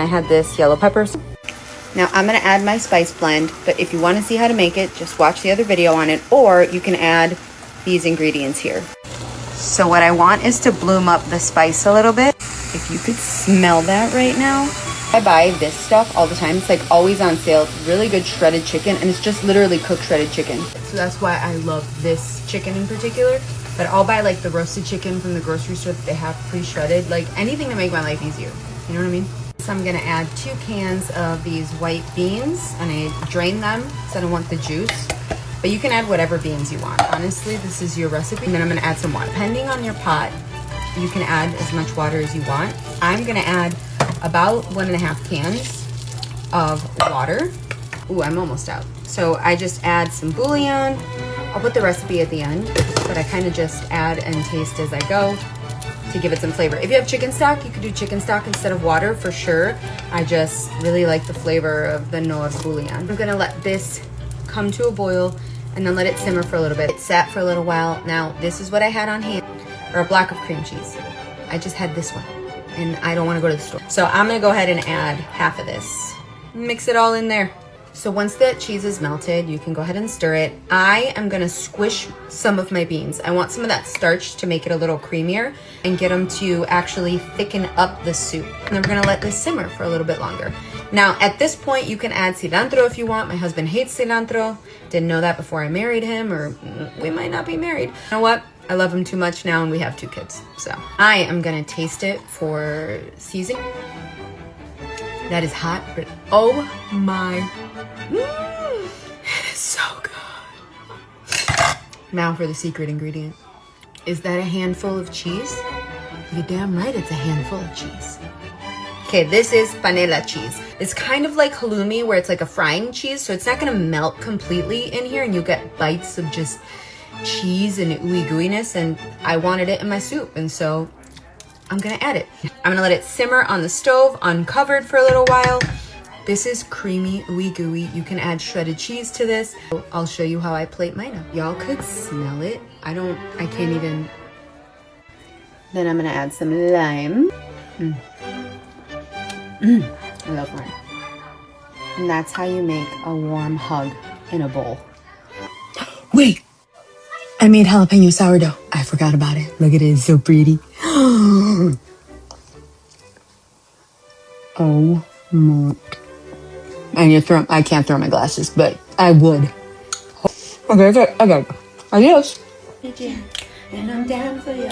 I had this yellow peppers. Now I'm gonna add my spice blend, but if you wanna see how to make it, just watch the other video on it, or you can add these ingredients here. So what I want is to bloom up the spice a little bit. If you could smell that right now. I buy this stuff all the time. It's like always on sale. It's really good shredded chicken, and it's just literally cooked shredded chicken. So that's why I love this chicken in particular. But I'll buy like the roasted chicken from the grocery store that they have pre-shredded. Like anything to make my life easier. You know what I mean? So I'm gonna add 2 cans of these white beans, and I drain them so I don't want the juice. But you can add whatever beans you want. Honestly, this is your recipe. And then I'm gonna add some water. Depending on your pot, you can add as much water as you want. I'm gonna add about 1.5 cans of water. Ooh, I'm almost out. So I just add some bouillon. I'll put the recipe at the end, but I kind of just add and taste as I go to give it some flavor. If you have chicken stock, you could do chicken stock instead of water for sure. I just really like the flavor of the Noah bouillon. I'm gonna let this come to a boil and then let it simmer for a little bit. It sat for a little while. Now, this is what I had on hand, or a block of cream cheese. I just had this one, and I don't wanna go to the store. So I'm gonna go ahead and add half of this. Mix it all in there. So once that cheese is melted, you can go ahead and stir it. I am gonna squish some of my beans. I want some of that starch to make it a little creamier and get them to actually thicken up the soup. And then we're gonna let this simmer for a little bit longer. Now, at this point, you can add cilantro if you want. My husband hates cilantro. Didn't know that before I married him, or we might not be married. You know what? I love him too much now, and we have 2 kids. So I am gonna taste it for seasoning. That is hot, but oh my, it's so good. Now for the secret ingredient. Is that a handful of cheese? You're damn right it's a handful of cheese. Okay, this is panela cheese. It's kind of like halloumi, where it's like a frying cheese, so it's not gonna melt completely in here, and you get bites of just cheese and ooey gooiness, and I wanted it in my soup, and so I'm gonna add it. I'm gonna let it simmer on the stove, uncovered for a little while. This is creamy, ooey gooey. You can add shredded cheese to this. I'll show you how I plate mine up. Y'all could smell it. I can't even. Then I'm gonna add some lime. I love lime. And that's how you make a warm hug in a bowl. Wait, I made jalapeno sourdough. I forgot about it. Look at it, it's so pretty. Oh my. And I can't throw my glasses, but I would. Okay. Adios. And I'm down for your